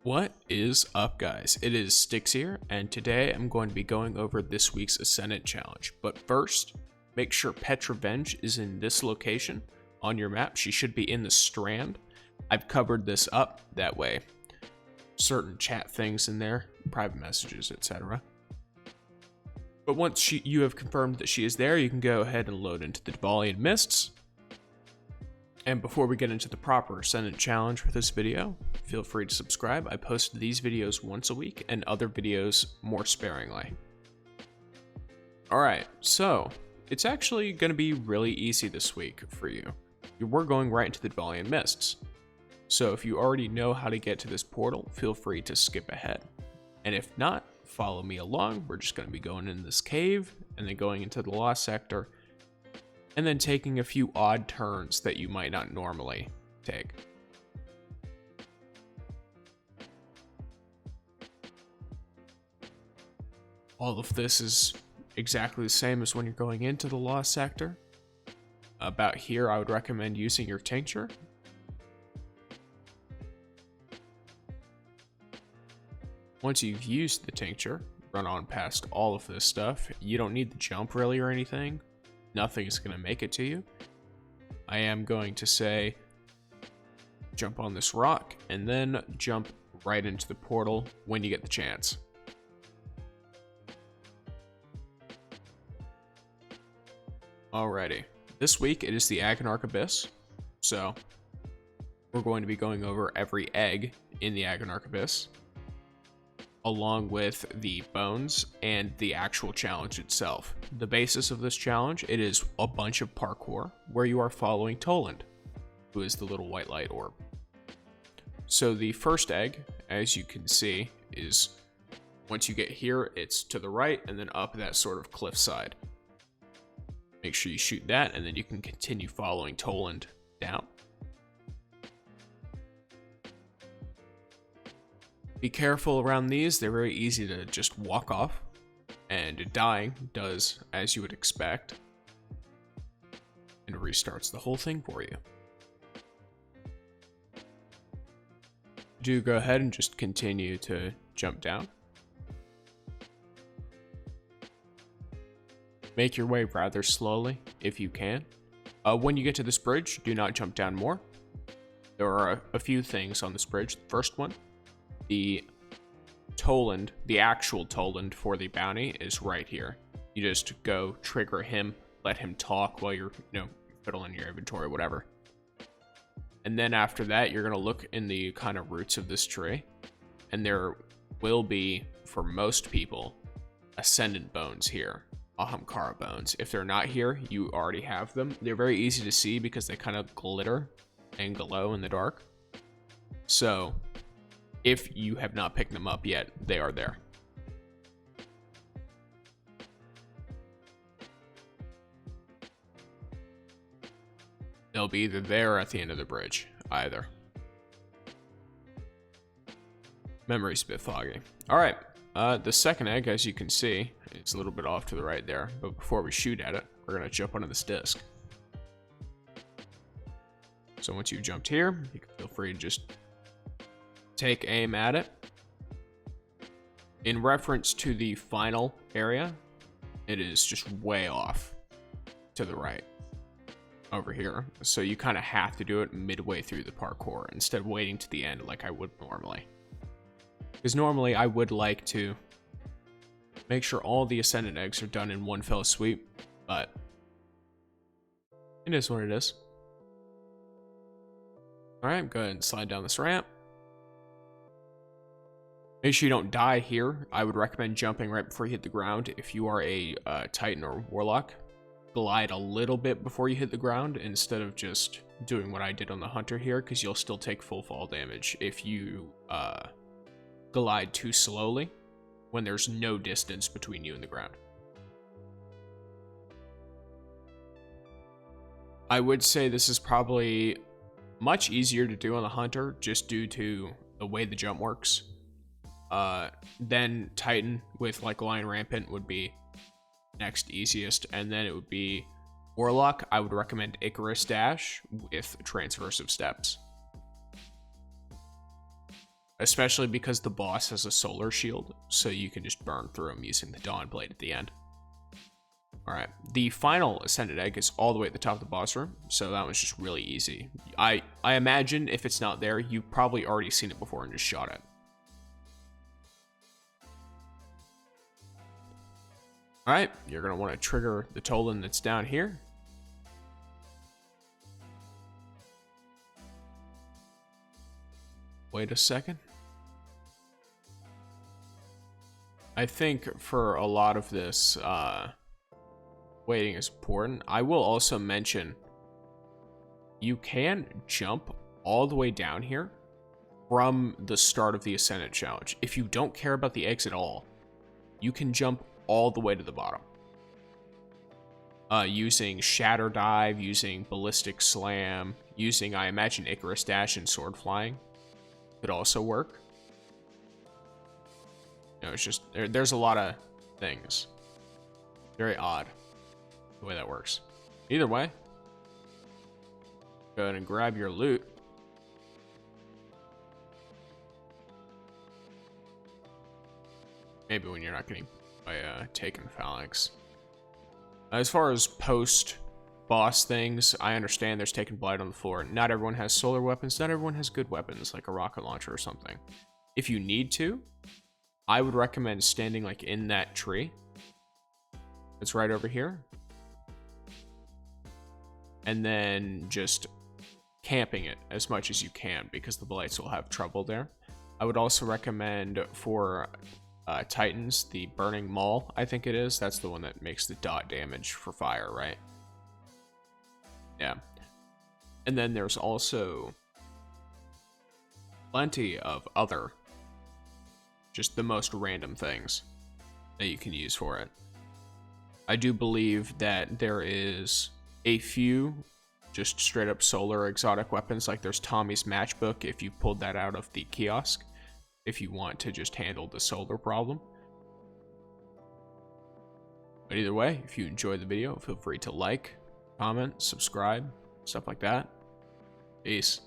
What is up, guys? It is Styx here, and today I'm going to be going over this week's Ascendant challenge. But first, make sure Pet Revenge is in this location on your map. She should be in the Strand. I've covered this up that way. Certain chat things in there, private messages, etc. But once you have confirmed that she is there, you can go ahead and load into the Devoliant Mists. And before we get into the proper Ascendant challenge for this video, feel free to subscribe. I post these videos once a week and other videos more sparingly. Alright, so it's actually going to be really easy this week for you. We're going right into the Devoliant Mists. So if you already know how to get to this portal, feel free to skip ahead. And if not, follow me along. We're just going to be going in this cave and then going into the Lost Sector, and then taking a few odd turns that you might not normally take. All of this is exactly the same as when you're going into the Lost Sector. About here, I would recommend using your tincture. Once you've used the tincture, run on past all of this stuff. You don't need the jump really or anything. Nothing is going to make it to you. I am going to say jump on this rock and then jump right into the portal when you get the chance. Alrighty, this week it is the Aganark Abyss, so we're going to be going over every egg in the Aganark Abyss, along with the bones and the actual challenge itself. The basis of this challenge, it is a bunch of parkour where you are following Toland, who is the little white light orb. So the first egg, as you can see, is once you get here, it's to the right and then up that sort of cliffside. Make sure you shoot that and then you can continue following Toland down. Be careful around these, they're very easy to just walk off, and dying does as you would expect, and restarts the whole thing for you. Do go ahead and just continue to jump down. Make your way rather slowly if you can. When you get to this bridge, do not jump down more. There are a few things on this bridge. The first one, the Toland, the actual Toland for the bounty is right here. You just go trigger him, let him talk while you're, fiddling your inventory, whatever. And then after that, you're going to look in the kind of roots of this tree, and there will be, for most people, Ascendant bones here, Ahamkara bones. If they're not here, you already have them. They're very easy to see because they kind of glitter and glow in the dark. So if you have not picked them up yet, they are there. They'll be either there or at the end of the bridge, either. Memory's a bit foggy. Alright, the second egg, as you can see, it's a little bit off to the right there, but before we shoot at it, we're going to jump onto this disc. So once you've jumped here, you can feel free to just take aim at it. In reference to the final area, it is just way off to the right over here. So you kind of have to do it midway through the parkour instead of waiting to the end like I would normally. Because normally I would like to make sure all the Ascendant eggs are done in one fell swoop, but it is what it is. Alright, go ahead and slide down this ramp. Make sure you don't die here. I would recommend jumping right before you hit the ground. If you are a Titan or Warlock, glide a little bit before you hit the ground instead of just doing what I did on the Hunter here, because you'll still take full fall damage if you glide too slowly when there's no distance between you and the ground. I would say this is probably much easier to do on the Hunter just due to the way the jump works. Then Titan with like Lion Rampant would be next easiest, and then it would be Warlock. I would recommend Icarus Dash with Transversive Steps. especially because the boss has a solar shield, so you can just burn through him using the Dawn Blade at the end. Alright, the final Ascendant Egg is all the way at the top of the boss room, so that one's just really easy. I imagine if it's not there, you've probably already seen it before and just shot it. Alright, you're going to want to trigger the Tolan that's down here. Wait a second. I think for a lot of this, waiting is important. I will also mention, you can jump all the way down here from the start of the Ascendant challenge. If you don't care about the eggs at all, you can jump all the way to the bottom. Using Shatter Dive, using Ballistic Slam, using, I imagine, Icarus Dash and Sword Flying could also work. You know, it's just, there's a lot of things. Very odd the way that works. Either way, go ahead and grab your loot. Maybe when you're not getting by taken phalanx. As far as post-boss things, I understand there's taken blight on the floor. Not everyone has solar weapons. Not everyone has good weapons, like a rocket launcher or something. If you need to, I would recommend standing like in that tree. It's right over here. And then just camping it as much as you can, because the blights will have trouble there. I would also recommend for Titans, the Burning Maul, I think it is. That's the one that makes the dot damage for fire, right? Yeah. And then there's also plenty of other, just the most random things that you can use for it. I do believe that there is a few just straight up solar exotic weapons, like there's Tommy's Matchbook if you pulled that out of the kiosk, if you want to just handle the solar problem. But either way, if you enjoyed the video, feel free to like, comment, subscribe, stuff like that. Peace.